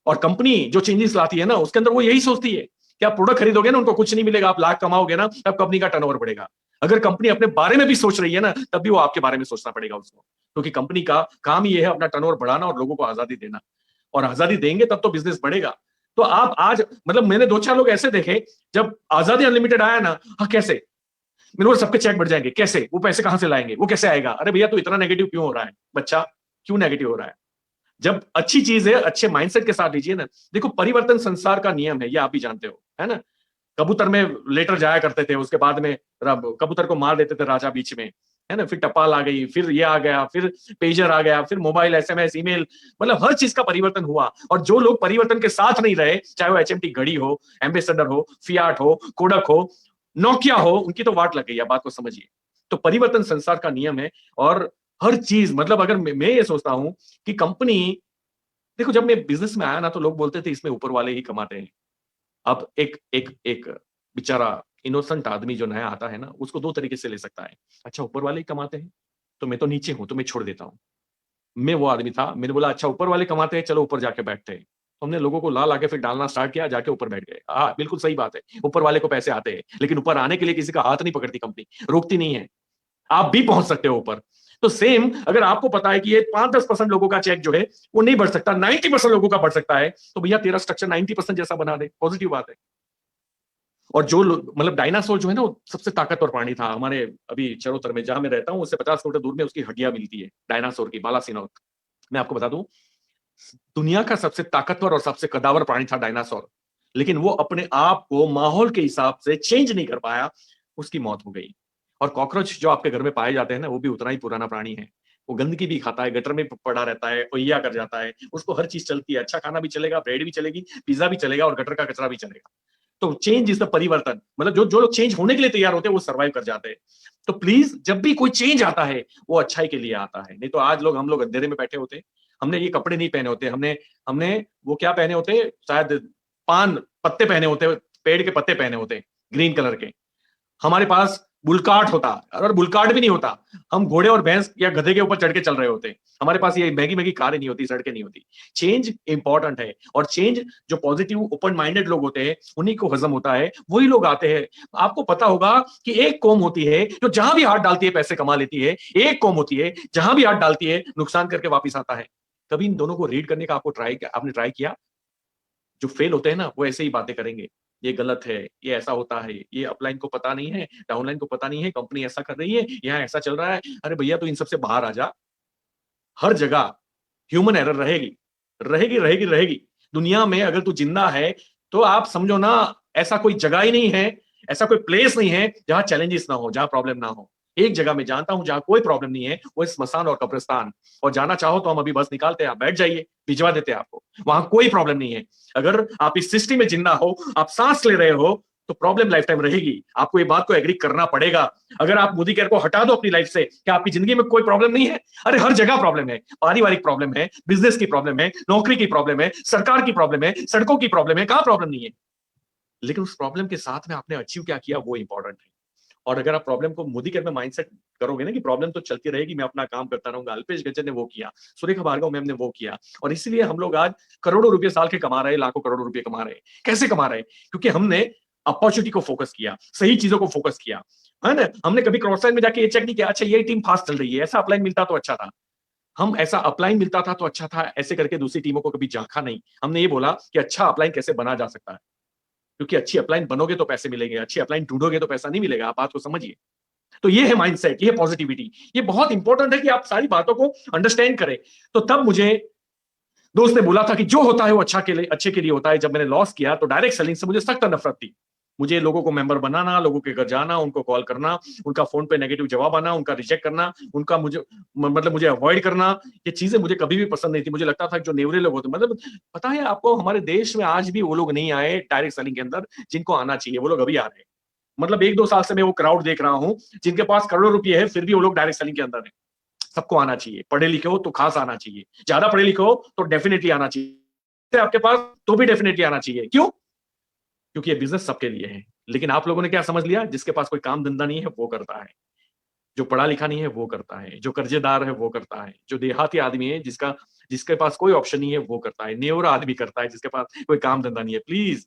और कंपनी जो चेंजेस लाती है ना उसके अंदर वो यही सोचती है कि आप प्रोडक्ट खरीदोगे ना उनको कुछ नहीं मिलेगा, आप लाख कमाओगे ना तब कंपनी का टर्नओवर बढ़ेगा। अगर कंपनी अपने बारे में भी सोच रही है ना तब भी वो आपके बारे में सोचना पड़ेगा उसको, क्योंकि कंपनी का काम ये है अपना टर्नओवर बढ़ाना और लोगों को आजादी देना। और आजादी देंगे तब तो बिजनेस बढ़ेगा। तो आप आज, मतलब मैंने 2-4 लोग ऐसे देखे जब आजादी अनलिमिटेड आया ना, हाँ कैसे, मैंने बोला सबके चेक बढ़ जाएंगे, कैसे, वो पैसे कहां से लाएंगे, वो कैसे आएगा। अरे भैया तो इतना नेगेटिव क्यों हो रहा है बच्चा, क्यों नेगेटिव हो रहा है? जब अच्छी चीज है अच्छे माइंडसेट के साथ लीजिए ना। देखो परिवर्तन संसार का नियम है, ये आप भी जानते हो, है ना। कबूतर में लेटर जाया करते थे, उसके बाद में कबूतर को मार देते थे राजा बीच में, है ना। फिर टपाल आ गई, फिर ये आ गया, फिर पेजर आ गया, फिर मोबाइल, एसएमएस, ईमेल, मतलब हर चीज का परिवर्तन हुआ। और जो लोग परिवर्तन के साथ नहीं रहे, चाहे वो एचएमटी घड़ी हो, एम्बेसडर हो, फियाट हो, कोडक हो, नोकिया हो, उनकी तो वाट लग गई है, बात को समझिए। तो परिवर्तन संसार का नियम है। और हर चीज, मतलब अगर मैं ये सोचता हूं कि कंपनी, देखो जब मैं बिजनेस में आया ना तो लोग बोलते थे इसमें ऊपर वाले ही कमाते हैं। अब एक एक एक बेचारा इनोसेंट आदमी जो नया आता है ना उसको 2 तरीके से ले सकता है। अच्छा ऊपर वाले ही कमाते हैं तो मैं तो नीचे हूं तो मैं छोड़ देता हूं। मैं वो आदमी था, मैंने बोला अच्छा ऊपर वाले कमाते हैं, चलो ऊपर जाके बैठते हैं। तो हमने लोगों को ला ला के फिर डालना स्टार्ट किया, जाके ऊपर बैठ गए। हाँ बिल्कुल सही बात है, ऊपर वाले को पैसे आते हैं, लेकिन ऊपर आने के लिए किसी का हाथ नहीं पकड़ती कंपनी, रोकती नहीं है। आप भी पहुंच सकते हो ऊपर। तो सेम अगर आपको पता है कि ये 5-10% लोगों का चेक जो है वो नहीं बढ़ सकता, 90% लोगों का बढ़ सकता है, तो भैया तेरा स्ट्रक्चर 90% जैसा बना दे, पॉजिटिव बात है। और जो मतलब डायनासोर जो है ना वो सबसे ताकतवर प्राणी था हमारे अभी चरोतर में जहां मैं रहता हूँ, उससे 50 किलोमीटर दूर में उसकी हड्डियां मिलती है डायनासोर की, बालासिनोर। मैं आपको बता दूं, दुनिया का सबसे ताकतवर और सबसे कदावर प्राणी था डायनासोर, लेकिन वो अपने आप को माहौल के हिसाब से चेंज नहीं कर पाया, उसकी मौत हो गई। और कॉकरोच जो आपके घर में पाए जाते हैं ना वो भी उतना ही पुराना प्राणी है। वो गंदगी भी खाता है, गटर में पड़ा रहता है, ओहिया कर जाता है, उसको हर चीज चलती है, अच्छा खाना भी चलेगा, ब्रेड भी चलेगी, पिज्जा भी चलेगा और गटर का कचरा भी चलेगा। तो चेंज इज द परिवर्तन, मतलब जो जो लोग चेंज होने के लिए तैयार होते हैं वो सर्वाइव कर जाते हैं। तो प्लीज जब भी कोई चेंज आता है वो अच्छाई के लिए आता है, नहीं तो आज हम लोग अंधेरे में बैठे होते हैं। हमने ये कपड़े नहीं पहने होते, हमने हमने वो क्या पहने होते, शायद पान पत्ते पहने होते, पेड़ के पत्ते पहने होते ग्रीन कलर के। हमारे पास बुलकाट होता, और बुलकाट भी नहीं होता, हम घोड़े और भैंस या गधे के ऊपर चढ़ के चल रहे होते। हमारे पास ये महंगी महंगी कारें नहीं होती, सड़कें नहीं होती। चेंज इंपॉर्टेंट है, और चेंज जो पॉजिटिव ओपन माइंडेड लोग होते हैं उन्हीं को हजम होता है, वही लोग आते हैं। आपको पता होगा कि एक कौम होती है जो जहां भी हाथ डालती है पैसे कमा लेती है, एक कौम होती है जहां भी हाथ डालती है नुकसान करके वापिस आता है। कभी इन दोनों को रीड करने का आपने ट्राई किया? जो फेल होते हैं ना वो ऐसे ही बातें करेंगे, ये गलत है, ये ऐसा होता है, ये अपलाइन को पता नहीं है, डाउनलाइन को पता नहीं है, कंपनी ऐसा कर रही है, यहाँ ऐसा चल रहा है। अरे भैया तो इन सबसे बाहर आ जा। हर जगह ह्यूमन एरर रहेगी, रहेगी रहेगी रहेगी। दुनिया में अगर तू जिंदा है तो आप समझो ना, ऐसा कोई जगह ही नहीं है, ऐसा कोई प्लेस नहीं है जहां चैलेंजेस ना हो, जहां प्रॉब्लम ना हो। एक जगह मैं जानता हूं जहां कोई प्रॉब्लम नहीं है, वो स्मशान और कब्रिस्तान। और जाना चाहो तो हम अभी बस निकालते हैं, आप बैठ जाइए, भिजवा देते हैं आपको। वहां कोई प्रॉब्लम नहीं है। अगर आप इस सिस्टम में जिंदा हो, आप सांस ले रहे हो, तो प्रॉब्लम लाइफ टाइम रहेगी। आपको ये बात को एग्री करना पड़ेगा। अगर आप मोदी केयर को हटा दो अपनी लाइफ से, क्या आपकी जिंदगी में कोई प्रॉब्लम नहीं है? अरे हर जगह प्रॉब्लम है, पारिवारिक प्रॉब्लम है, बिजनेस की प्रॉब्लम है, नौकरी की प्रॉब्लम है, सरकार की प्रॉब्लम है, सड़कों की प्रॉब्लम है, कहां प्रॉब्लम नहीं है? लेकिन उस प्रॉब्लम के साथ में आपने अचीव क्या किया, वो इंपॉर्टेंट है। और अगर आप प्रॉब्लम को मोदी केयर में माइंडसेट करोगे ना कि प्रॉब्लम तो चलती रहेगी, मैं अपना काम करता रहूंगा, अल्पेश गज्जर ने वो किया, सुरेखा भार्गव मैम ने वो किया, और इसलिए हम लोग आज करोड़ों रुपए साल के कमा रहे हैं, लाखों करोड़ों रुपए कमा रहे हैं। कैसे कमा रहे हैं? क्योंकि हमने अपॉर्चुनिटी को फोकस किया, सही चीजों को फोकस किया, है ना। हमने कभी क्रॉस लाइन में जाके ये चेक नहीं किया, अच्छा ये टीम फास्ट चल रही है, ऐसा अपलाइन मिलता तो अच्छा था, हम ऐसा अपलाइन मिलता था तो अच्छा था, ऐसे करके दूसरी टीमों को कभी झांका नहीं। हमने ये बोला कि अच्छा अपलाइन कैसे बना जा सकता है, क्योंकि अच्छी अपलाइन बनोगे तो पैसे मिलेंगे, अच्छी अपलाइन ढूंढोगे तो पैसा नहीं मिलेगा। आप बात को समझिए। तो ये है माइंडसेट, ये पॉजिटिविटी, ये बहुत इंपॉर्टेंट है कि आप सारी बातों को अंडरस्टैंड करें। तो तब मुझे दोस्त ने बोला था कि जो होता है वो अच्छा के लिए, अच्छे के लिए होता है। जब मैंने लॉस किया तो डायरेक्ट सेलिंग से मुझे सख्त नफरत थी। मुझे लोगों को मेंबर बनाना, लोगों के घर जाना, उनको कॉल करना, उनका फोन पे नेगेटिव जवाब आना, उनका रिजेक्ट करना, उनका मुझे अवॉइड करना, ये चीजें मुझे कभी भी पसंद नहीं थी। मुझे लगता था कि जो नेवरे लोग होते, मतलब पता है आपको, हमारे देश में आज भी वो लोग नहीं आए डायरेक्ट सेलिंग के अंदर जिनको आना चाहिए, वो लोग अभी आ रहे हैं। मतलब 1-2 साल से मैं वो क्राउड देख रहा हूं जिनके पास करोड़ों रुपए है, फिर भी वो लोग डायरेक्ट सेलिंग के अंदर है। सबको आना चाहिए, पढ़े लिखे हो तो खास आना चाहिए, ज्यादा पढ़े लिखे हो तो डेफिनेटली आना चाहिए, आपके पास तो भी डेफिनेटली आना चाहिए। क्यों? क्योंकि ये बिजनेस सबके लिए है। लेकिन आप लोगों ने क्या समझ लिया, जिसके पास कोई काम धंधा नहीं है वो करता है, जो पढ़ा लिखा नहीं है वो करता है, जो कर्जेदार है वो करता है, जो देहाती आदमी है जिसके पास कोई ऑप्शन नहीं है वो करता है, नेवरा आदमी करता है जिसके पास कोई काम धंधा नहीं है। प्लीज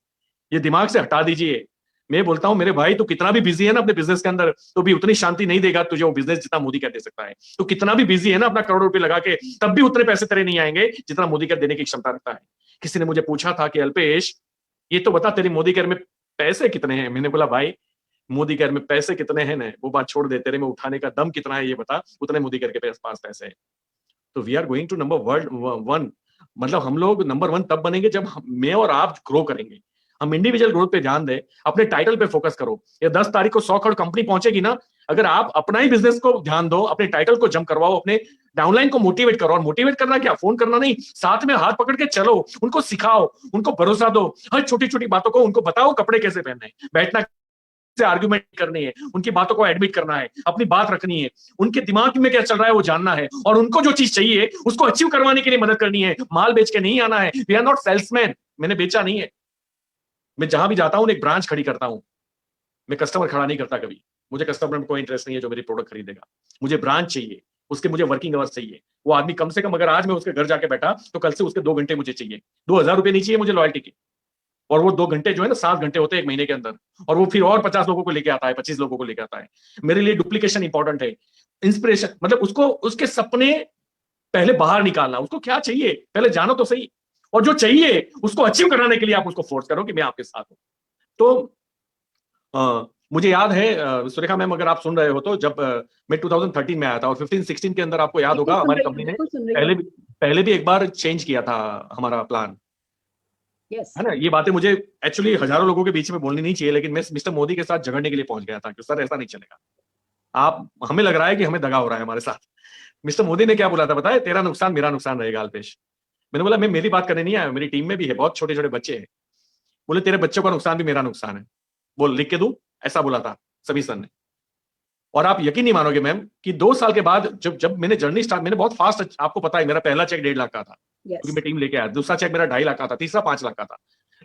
ये दिमाग से हटा दीजिए। मैं बोलता हूं मेरे भाई, तू कितना भी बिजी है ना अपने बिजनेस के अंदर, तो भी उतनी शांति नहीं देगा तुझे वो बिजनेस जितना मोदी का दे सकता है। तो कितना भी बिजी है ना अपना करोड़ रुपए लगा के, तब भी उतने पैसे तेरे नहीं आएंगे जितना मोदी का देने की क्षमता रखता है। किसी ने मुझे पूछा था कि अल्पेश ये तो बता तेरी मोदी केयर में पैसे कितने हैं। मैंने बोला भाई मोदी केयर में पैसे कितने हैं ना वो बात छोड़ दे, तेरे में उठाने का दम कितना है ये बता, उतने मोदी केयर के पास पैसे है। तो we are going to number world one. मतलब हम लोग नंबर वन तब बनेंगे जब मैं और आप ग्रो करेंगे। हम इंडिविजुअल ग्रोथ पे ध्यान दें, अपने टाइटल पे फोकस करो। ये 10 तारीख को 100 करोड़ कंपनी पहुंचेगी ना, अगर आप अपना ही बिजनेस को ध्यान दो, अपने टाइटल को जंप करवाओ, अपने डाउनलाइन को मोटिवेट करो। और मोटिवेट करना क्या, फोन करना नहीं, साथ में हाथ पकड़ के चलो, उनको सिखाओ, उनको भरोसा दो, हर छोटी छोटी बातों को उनको बताओ, कपड़े कैसे पहनने हैं, बैठना से आर्ग्यूमेंट करनी है, उनकी बातों को एडमिट करना है, अपनी बात रखनी है, उनके दिमाग में क्या चल रहा है वो जानना है, और उनको जो चीज चाहिए उसको अचीव करवाने के लिए मदद करनी है। माल बेच के नहीं आना है। We are not salesman. मैंने बेचा नहीं है। मैं जहां भी जाता हूं एक ब्रांच खड़ी करता हूं। मैं कस्टमर खड़ा नहीं करता कभी। मुझे कस्टमर में कोई इंटरेस्ट नहीं है जो मेरी प्रोडक्ट खरीदेगा। मुझे ब्रांच चाहिए, उसके मुझे वर्किंग आवर्स चाहिए। वो आदमी कम से कम, अगर आज मैं उसके घर जाके बैठा तो कल से उसके 2 घंटे मुझे चाहिए। 2,000 रुपए नहीं चाहिए मुझे लॉयल्टी की। और वो 2 घंटे जो है ना 7 घंटे होते हैं एक महीने के अंदर। और वो फिर और 50 लोगों को लेके आता है, 25 लोगों को लेके आता है। मेरे लिए डुप्लीकेशन इंपॉर्टेंट है। इंस्पिरेशन मतलब उसको, उसके सपने पहले बाहर निकालना, उसको क्या चाहिए पहले जानो तो सही। और जो चाहिए उसको अचीव कराने के लिए आप उसको फोर्स करो कि मैं आपके साथ हूं। तो मुझे याद है सुरेखा मैम, अगर आप सुन रहे हो तो जब मैं 2013 में आया था, और 15-16 के अंदर आपको याद होगा हमारी कंपनी ने पहले भी एक बार चेंज किया था हमारा प्लान। Yes. है ना। ये बातें मुझे एक्चुअली हजारों लोगों के बीच में बोलनी नहीं चाहिए, लेकिन मैं मिस्टर मोदी के साथ झगड़ने के लिए पहुंच गया था कि सर ऐसा नहीं चलेगा। आप, हमें लग रहा है कि हमें दगा हो रहा है हमारे साथ। मिस्टर मोदी ने क्या बोला था बताए, तेरा नुकसान मेरा नुकसान रहेगा अल्पेश। मैंने बोला मैं मेरी बात करने नहीं आया, मेरी टीम में भी है बहुत छोटे छोटे बच्चे हैं। बोले तेरे बच्चों का नुकसान भी मेरा नुकसान है। बोल लिख के दूं, ऐसा बोला था सभी सर ने। और आप यकीन नहीं मानोगे मैम कि 2 साल के बाद जब जब मैंने जर्नी स्टार्ट, मैंने बहुत फास्ट, आपको पता है मेरा पहला चेक 1.5 लाख का था, क्योंकि मैं टीम लेके आया। दूसरा चेक मेरा 2.5 लाख का था, तीसरा 5 लाख का था।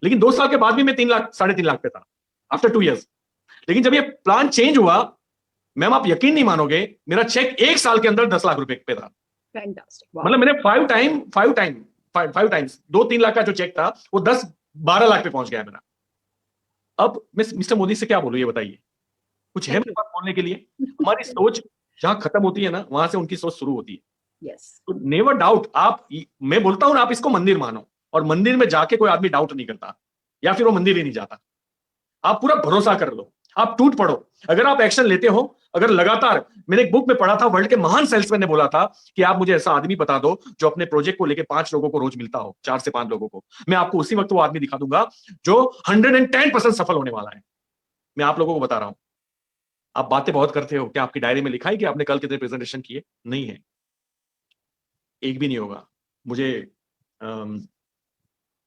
लेकिन 2 साल के बाद भी मैं 3 लाख 3.5 लाख पे था, आफ्टर 2 ईयर्स। लेकिन जब ये प्लान चेंज हुआ मैम, आप यकीन नहीं मानोगे, मेरा चेक 1 साल के अंदर 10 लाख रुपए पे था। मतलब मैंने 5 टाइम्स 2-3 लाख का जो चेक था वो 10-12 लाख पे पहुंच गया मेरा। अब मैं मिस्टर मोदी से क्या बोलूं ये बताइए, कुछ है मेरे पास बोलने के लिए? हमारी सोच जहां खत्म होती है ना, वहां से उनकी सोच शुरू होती है। yes. तो नेवर डाउट। आप, मैं बोलता हूं ना, आप इसको मंदिर मानो, और मंदिर में जाके कोई आदमी डाउट नहीं करता, या फिर वो मंदिर ही नहीं जाता। आप पूरा भरोसा कर लो, आप टूट पड़ो। अगर आप एक्शन लेते हो, अगर लगातार, मैंने एक बुक में पढ़ा था, वर्ल्ड के महान सेल्समैन ने बोला था कि आप मुझे ऐसा आदमी बता दो जो अपने प्रोजेक्ट को लेकर 5 लोगों को रोज मिलता हो, 4 से 5 लोगों को। मैं आपको उसी वक्त वो आदमी दिखा दूंगा जो 110% सफल होने वाला है। मैं आप लोगों को बता रहा हूं। आप बातें बहुत करते हो, क्या आपकी डायरी में लिखा है कि आपने कल कितने प्रेजेंटेशन किए? नहीं है, एक भी नहीं होगा। मुझे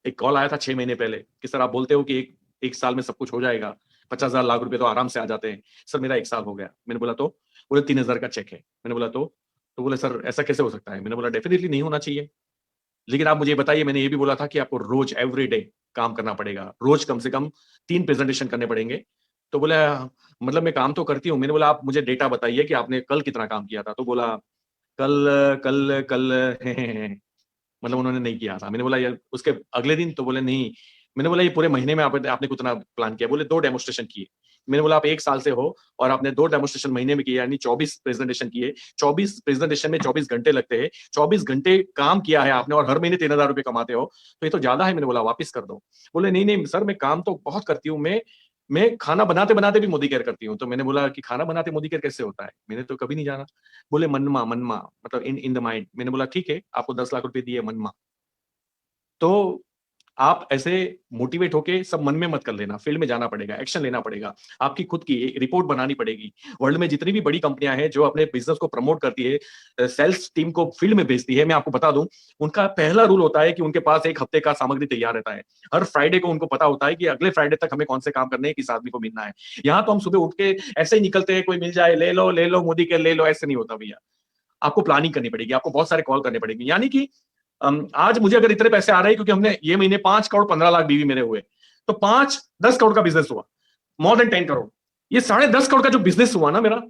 एक कॉल आया था 6 महीने पहले कि सर आप बोलते हो कि एक साल में सब कुछ हो जाएगा, 50,000 लाख रुपए तो आराम से आ जाते हैं। सर मेरा 1 साल हो गया। मैंने बोला तो? बोले 3,000 का चेक है। मैंने बोला तो बोले सर ऐसा कैसे हो सकता है? मैंने बोला डेफिनेटली नहीं होना चाहिए। लेकिन आप मुझे बताइए, मैंने ये भी बोला था कि आपको रोज एवरी डे काम करना पड़ेगा, रोज कम से कम 3 प्रेजेंटेशन करने पड़ेंगे। तो बोला मतलब मैं काम तो करती हूँ। मैंने बोला आप मुझे डेटा बताइए कि आपने कल कितना काम किया था। तो बोला कल कल कल मतलब उन्होंने नहीं किया था। मैंने बोला यार उसके अगले दिन? तो बोले नहीं। मैंने बोला ये पूरे महीने में आपने कितना प्लान किया? बोले 2 डेमोस्ट्रेशन किए। मैंने बोला आप 1 साल से हो और आपने 2 डेमोस्ट्रेशन महीने में किए, यानी 24 प्रेजेंटेशन किए। 24 प्रेजेंटेशन में 24 घंटे लगते हैं। 24 घंटे काम किया है आपने और हर महीने 3,000 रुपए कमाते हो, तो ये तो ज्यादा है। मैंने बोला वापिस कर दो। बोले नहीं नहीं सर मैं काम तो बहुत करती हूँ, मैं खाना बनाते बनाते भी मोदी केयर करती हूँ। तो मैंने बोला कि खाना बनाते मोदी केयर कैसे होता है? मैंने तो कभी नहीं जाना। बोले मनमा मनमा मतलब इन इन द माइंड। मैंने बोला ठीक है, आपको 10 लाख रुपए दिए मनमा। तो आप ऐसे मोटिवेट होके सब मन में मत कर लेना, फील्ड में जाना पड़ेगा, एक्शन लेना पड़ेगा, आपकी खुद की रिपोर्ट बनानी पड़ेगी। वर्ल्ड में जितनी भी बड़ी कंपनियां हैं जो अपने बिजनेस को प्रमोट करती है, सेल्स टीम को फील्ड में भेजती है, मैं आपको बता दूं, उनका पहला रूल होता है कि उनके पास 1 हफ्ते का सामग्री तैयार रहता है। हर फ्राइडे को उनको पता होता है कि अगले फ्राइडे तक हमें कौन से काम करने हैं, किस आदमी को मिलना है। यहाँ तो हम सुबह उठ के ऐसे ही निकलते हैं, कोई मिल जाए ले लो मोदी के ले लो, ऐसे नहीं होता भैया। आपको प्लानिंग करनी पड़ेगी, आपको बहुत सारे कॉल करने पड़ेंगे। यानी कि आज मुझे अगर इतने पैसे आ रहे हैं क्योंकि हमने ये महीने 5 करोड़ 15 लाख बीवी मेरे हुए, तो 5-10 करोड़ का बिजनेस हुआ, मोर देन 10 करोड़। ये 10.5 करोड़ का जो बिजनेस हुआ ना मेरा,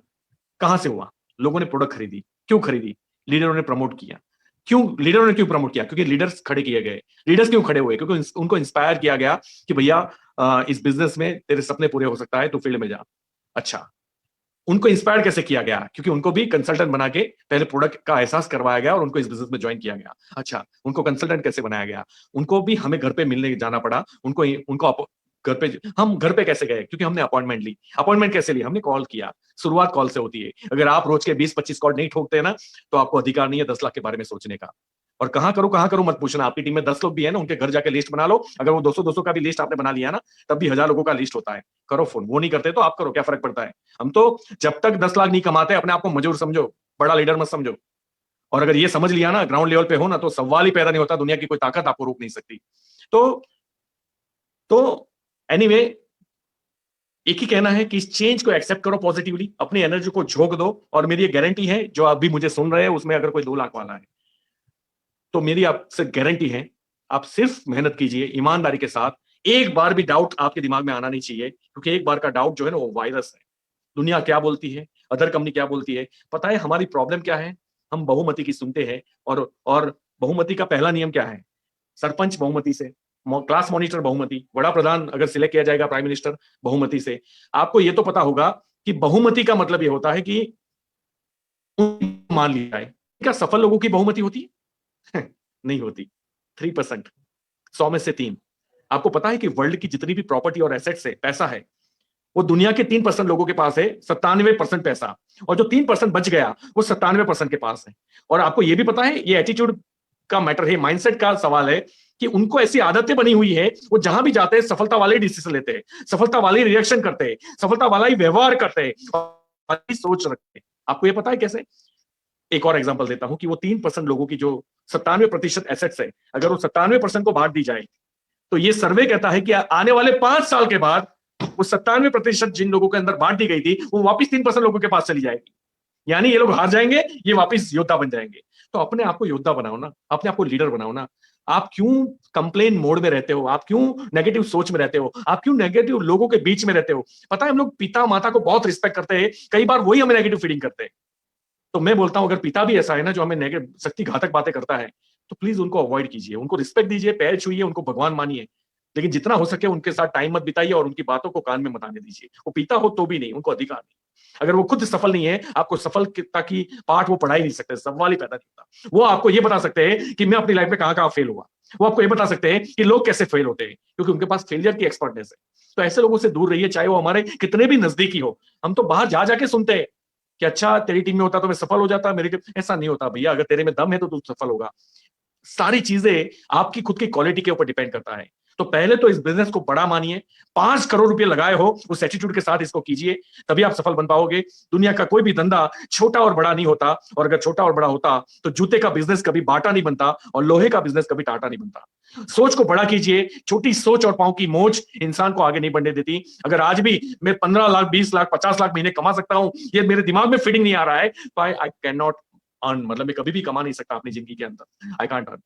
कहां से हुआ? लोगों ने प्रोडक्ट खरीदी। क्यों खरीदी? लीडरों ने प्रमोट किया। क्यों लीडरों ने क्यों प्रमोट किया? क्योंकि लीडर्स खड़े किए गए। लीडर्स क्यों खड़े हुए? क्योंकि उनको इंस्पायर किया गया कि भैया इस बिजनेस में तेरे सपने पूरे हो सकता है, तू फील्ड में जा। अच्छा, उनको इंस्पायर कैसे किया गया? क्योंकि उनको भी कंसल्टेंट बना के पहले प्रोडक्ट का एहसास करवाया गया और उनको इस बिजनेस में ज्वाइन किया गया। अच्छा, उनको कंसल्टेंट कैसे बनाया गया? उनको भी हमें घर पे मिलने जाना पड़ा। उनको उनको घर पे, हम घर पे कैसे गए? क्योंकि हमने अपॉइंटमेंट ली। अपॉइंटमेंट कैसे ली? हमने कॉल किया। शुरुआत कॉल से होती है। अगर आप रोज के 20-25 कॉल नहीं ठोकते ना, तो आपको अधिकार नहीं है 10 लाख के बारे में सोचने का। और कहां करूं मत पूछना। आपकी टीम में 10 लोग भी है ना, उनके घर जाके लिस्ट बना लो। अगर वो 200-200 का भी लिस्ट आपने बना लिया ना, तब भी 1000 लोगों का लिस्ट होता है। करो फोन। वो नहीं करते तो आप करो, क्या फर्क पड़ता है? हम तो जब तक 10 लाख नहीं कमाते अपने आप को मजदूर समझो, बड़ा लीडर मत समझो। और अगर ये समझ लिया ना, ग्राउंड लेवल पे हो ना, तो सवाल ही पैदा नहीं होता। दुनिया की कोई ताकत आपको रोक नहीं सकती। तो तो एनीवे, एक ही कहना है कि इस चेंज को एक्सेप्ट करो पॉजिटिवली, अपनी एनर्जी को झोंक दो। और मेरी ये गारंटी है, जो आप भी मुझे सुन रहे हैं उसमें अगर कोई 2 लाख वाला है, तो मेरी आपसे गारंटी है, आप सिर्फ मेहनत कीजिए ईमानदारी के साथ। एक बार भी डाउट आपके दिमाग में आना नहीं चाहिए, क्योंकि एक बार का डाउट जो है ना, वो वायरस है। दुनिया क्या बोलती है, अदर कंपनी क्या बोलती है, पता है हमारी प्रॉब्लम क्या है? हम बहुमति की सुनते हैं। और बहुमति का पहला नियम क्या है? सरपंच बहुमति से, क्लास मॉनिटर बहुमति, बड़ा प्रधान अगर सिलेक्ट किया जाएगा प्राइम मिनिस्टर बहुमति से। आपको ये तो पता होगा कि बहुमति का मतलब ये होता है कि मान लिया जाए। क्या सफल लोगों की बहुमति होती है? नहीं होती। 3%, 100 में से 3। आपको पता है कि वर्ल्ड की जितनी भी प्रॉपर्टी और एसेट्स है, पैसा है, वो दुनिया के 3% लोगों के पास है। 97% पैसा। और जो 3% बच गया, वो 97% के पास है। और आपको ये भी पता है, ये एटीट्यूड का मैटर है, माइंडसेट का सवाल है, कि उनको ऐसी आदतें बनी हुई है, वो जहां भी जाते हैं सफलता वाले डिसीजन लेते हैं, सफलता वाले रिएक्शन करते हैं, सफलता वाला ही व्यवहार करते हैं, और सोच रखते हैं। आपको ये पता है कैसे? एक और एग्जांपल देता हूं कि वो 3% लोगों की जो 97% एसेट्स है, अगर वो 97% को बांट दी जाए, तो ये सर्वे कहता है कि आने वाले 5 साल के बाद वो 97% जिन लोगों के अंदर बांट दी गई थी, वो वापिस 3% लोगों के पास चली जाएगी। यानी ये लोग हार जाएंगे, ये वापिस योद्धा बन जाएंगे। तो अपने आप को योद्धा बनाओ ना, अपने आप को लीडर बनाओ ना। आप क्यों कंप्लेन मोड में रहते हो? आप क्यों नेगेटिव सोच में रहते हो? आप क्यों नेगेटिव लोगों के बीच में रहते हो? पता है हम लोग पिता माता को बहुत रिस्पेक्ट करते हैं, कई बार वही हमें नेगेटिव फीलिंग करते हैं। तो मैं बोलता हूं, अगर पिता भी ऐसा है ना, जो हमें नेगेटिव शक्ति घातक बातें करता है, तो प्लीज उनको अवॉइड कीजिए, उनको रिस्पेक्ट दीजिए, पैर छुइए, उनको भगवान मानिए। लेकिन जितना हो सके उनके साथ टाइम मत बिताइए और उनकी बातों को कान में मत आने दीजिए। वो पिता हो तो भी नहीं, उनको अधिकार नहीं। अगर वो खुद सफल नहीं है, आपको सफलता की पाठ वो पढ़ा ही नहीं सकते, सवाल ही पैदा नहीं होता। वो आपको ये बता सकते हैं कि मैं अपनी लाइफ में कहां कहां फेल हुआ। वो आपको ये बता सकते हैं कि लोग कैसे फेल होते हैं, क्योंकि उनके पास फेलियर की एक्सपर्टनेस है। तो ऐसे लोगों से दूर रहिए, चाहे वो हमारे कितने भी नजदीकी हो। हम तो बाहर जा जाके सुनते हैं कि अच्छा तेरी टीम में होता तो मैं सफल हो जाता, मेरी टीम। ऐसा नहीं होता भैया, अगर तेरे में दम है तो तू सफल होगा। सारी चीजें आपकी खुद की क्वालिटी के ऊपर डिपेंड करता है। तो पहले तो इस बिजनेस को बड़ा मानिए, 5 करोड़ रुपए लगाए हो उस एटीट्यूड के साथ इसको कीजिए, तभी आप सफल बन पाओगे। दुनिया का कोई भी धंधा छोटा और बड़ा नहीं होता, और अगर छोटा और बड़ा होता तो जूते का बिजनेस कभी बाटा नहीं बनता और लोहे का बिजनेस कभी टाटा नहीं बनता। सोच को बड़ा कीजिए, छोटी सोच और पांव की मोच इंसान को आगे नहीं बढ़ने देती। अगर आज भी मैं 15 लाख, 20 लाख, 50 लाख महीने कमा सकता हूं, ये मेरे दिमाग में फिटिंग नहीं आ रहा है, आई कैन नॉट अर्न, मतलब मैं कभी भी कमा नहीं सकता अपनी जिंदगी के अंदर, आई कांट अर्न।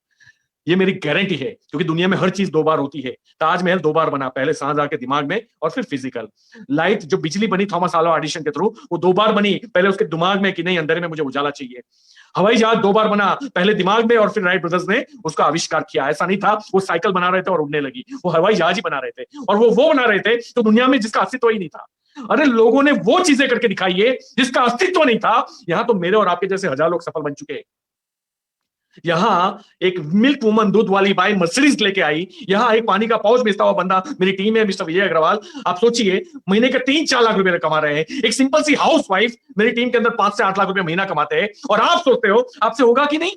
ये मेरी गारंटी है, क्योंकि दुनिया में हर चीज 2 बार होती है। ताजमहल 2 बार बना, पहले सांस आके दिमाग में और फिर फिजिकल। लाइट जो बिजली बनी थॉमस आल्वा एडिशन के थ्रू, वो 2 बार बनी, पहले उसके दिमाग में कि नहीं अंधेरे में मुझे उजाला चाहिए। हवाई जहाज 2 बार बना, पहले दिमाग में और फिर राइट ब्रदर्स ने उसका आविष्कार किया। ऐसा नहीं था वो साइकिल बना रहे थे और उड़ने लगी, वो हवाई जहाज ही बना रहे थे, और वो बना रहे थे तो दुनिया में जिसका अस्तित्व ही नहीं था। अरे लोगों ने वो चीजें करके दिखाई है जिसका अस्तित्व नहीं था। यहां तो मेरे और आपके जैसे हजार लोग सफल बन चुके हैं। यहां एक मिल्क वुमन, दूध वाली बाई मर्सिडीज लेके आई, यहां एक पानी का पाउच बेचता हुआ बंदा मेरी टीम है, मिस्टर विजय अग्रवाल। आप सोचिए, महीने के 3-4 लाख रुपए कमा रहे हैं। एक सिंपल सी हाउस वाइफ मेरी टीम के अंदर 5 से 8 लाख रुपए महीना कमाते हैं, और आप सोचते हो आपसे होगा कि नहीं?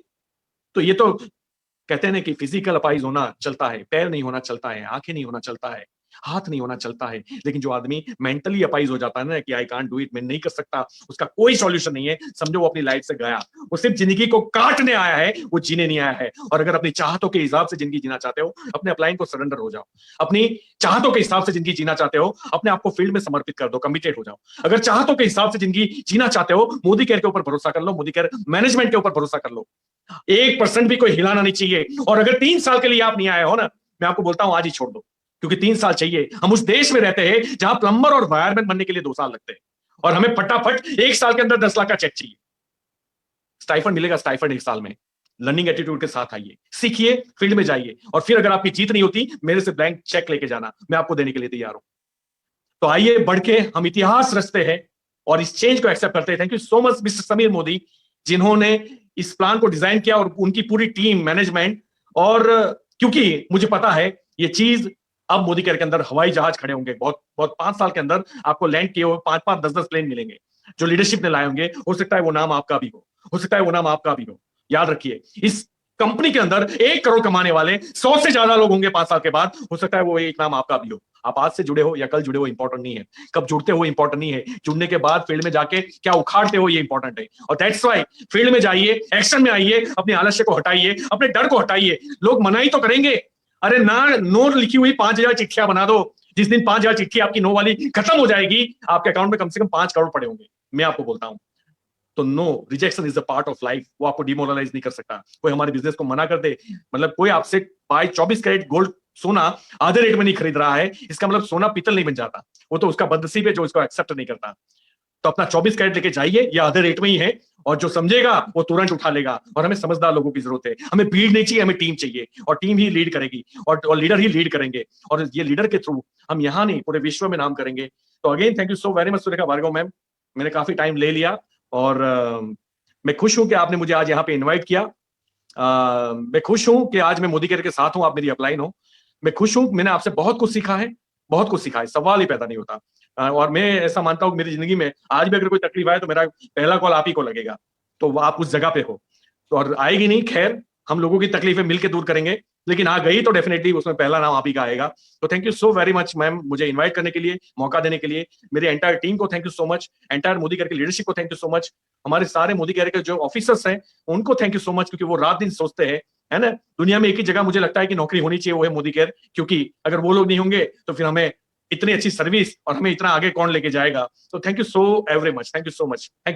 तो ये तो कहते हैं ना कि फिजिकल अपाइज होना चलता है, पैर नहीं होना चलता है, आंखें नहीं होना चलता है, हाथ नहीं होना चलता है, लेकिन जो आदमी मेंटली अपाइज हो जाता है ना कि आई कांट डू इट, मैं नहीं कर सकता, उसका कोई सॉल्यूशन नहीं है, समझो वो अपनी लाइफ से गया। वो सिर्फ जिंदगी को काटने आया है, वो जीने नहीं आया है। और अगर अपनी चाहतों के हिसाब से जिंदगी जीना चाहते हो, अपने अपलाइन को सरेंडर हो जाओ। अपनी चाहतों के हिसाब से जिंदगी जीना चाहते हो, अपने आप को फील्ड में समर्पित कर दो, कमिटेड हो जाओ। अगर चाहतों के हिसाब से जिंदगी जीना चाहते हो, मोदी केयर के ऊपर भरोसा कर लो, मोदी केयर मैनेजमेंट के ऊपर भरोसा कर लो। 1% भी कोई हिलाना नहीं चाहिए। और अगर 3 साल के लिए आप नहीं आए हो ना, मैं आपको बोलता हूं आज ही छोड़ दो, क्योंकि 3 साल चाहिए। हम उस देश में रहते हैं जहां प्लम्बर और वायरमैन बनने के लिए 2 साल लगते हैं, और हमें फटाफट 1 साल के अंदर 10 लाख का चेक चाहिए। स्टाइफंड मिलेगा, स्टाइफंड 1 साल में। लर्निंग एटीट्यूड के साथ आइए, सीखिए, फील्ड में जाइए, और फिर अगर आपकी जीत नहीं होती, मेरे से ब्लैंक चेक लेके जाना, मैं आपको देने के लिए तैयार हूं। तो आइए बढ़ के हम इतिहास रचते हैं और इस चेंज को एक्सेप्ट करते हैं। Thank you so much mister Sameer Modi, जिन्होंने इस प्लान को डिजाइन किया, और उनकी पूरी टीम, मैनेजमेंट। और क्योंकि मुझे पता है ये चीज, अब मोदी केयर के अंदर हवाई जहाज खड़े होंगे, बहुत बहुत 5 साल के अंदर आपको लैंड किए हुए 5-5, 10-10 प्लेन मिलेंगे, जो लीडरशिप ने लाए होंगे। हो सकता है वो नाम आपका भी हो सकता है वो नाम आपका भी हो। याद रखिए, इस कंपनी के अंदर 1 करोड़ कमाने वाले 100 से ज्यादा लोग होंगे 5 साल के बाद। हो सकता है वो एक नाम आपका भी हो। आप आज से जुड़े हो या कल जुड़े हो, इंपॉर्टेंट नहीं है। कब जुड़ते हो इंपॉर्टेंट नहीं है, जुड़ने के बाद फील्ड में जाके क्या उखाड़ते हो ये इंपॉर्टेंट है। और दैट्स व्हाई फील्ड में जाइए, एक्शन में आइए, अपने आलस्य को हटाइए, अपने डर को हटाइए। लोग मनाही तो करेंगे, अरे ना, नो लिखी हुई 5,000 चिट्ठियां बना दो। जिस दिन 5,000 चिट्ठी आपकी नो वाली खत्म हो जाएगी, आपके अकाउंट में कम से कम 5 करोड़ पड़े होंगे, मैं आपको बोलता हूं। तो no, rejection is a part of life, वो आपको डिमोरलाइज नहीं कर सकता। कोई हमारे बिजनेस को मना कर दे, मतलब कोई आपसे 24 कैरेट गोल्ड सोना आधे रेट में नहीं खरीद रहा है, इसका मतलब सोना पीतल नहीं बन जाता। वो तो उसका बदनसीब है जो इसको एक्सेप्ट नहीं करता। तो अपना 24 कैरेट लेके जाइए, ये आधे रेट में ही है, और जो समझेगा वो तुरंत उठा लेगा। और हमें समझदार लोगों की जरूरत है, हमें भीड़ नहीं चाहिए, हमें टीम चाहिए, और टीम ही लीड करेगी, और लीडर ही लीड करेंगे, और ये लीडर के थ्रू हम यहाँ नहीं पूरे विश्व में नाम करेंगे। तो again thank you so very much Surekha Bhargav ma'am, मैंने काफी टाइम ले लिया, और मैं खुश हूं कि आपने मुझे आज यहाँ पे इन्वाइट किया। मैं खुश हूं कि आज मैं मोदी केयर के साथ हूं, आप मेरी अपलाइन हो। मैं खुश हूं, मैंने आपसे बहुत कुछ सीखा है, बहुत कुछ सीखा है, सवाल ही पैदा नहीं होता। और मैं ऐसा मानता हूं कि मेरी जिंदगी में आज भी अगर कोई तकलीफ आए तो मेरा पहला कॉल आप ही को लगेगा, तो आप उस जगह पे हो। तो और आएगी नहीं, खैर हम लोगों की तकलीफें मिलकर दूर करेंगे, लेकिन आ गई तो डेफिनेटली उसमें पहला नाम आप ही का आएगा। तो thank you so very much ma'am, मुझे इन्वाइट करने के लिए, मौका देने के लिए। मेरी एंटायर टीम को thank you so much, entire Modi care की लीडरशिप को थैंक यू सो मच, हमारे सारे मोदी केयर के जो ऑफिसर्स हैं उनको थैंक यू सो मच, क्योंकि वो रात दिन सोचते हैं, है ना। दुनिया में एक ही जगह मुझे लगता है कि नौकरी होनी चाहिए, वो है मोदी केयर, क्योंकि अगर वो लोग नहीं होंगे तो फिर हमें इतनी अच्छी सर्विस और हमें इतना आगे कौन लेके जाएगा। तो thank you so every much, thank you so much, thank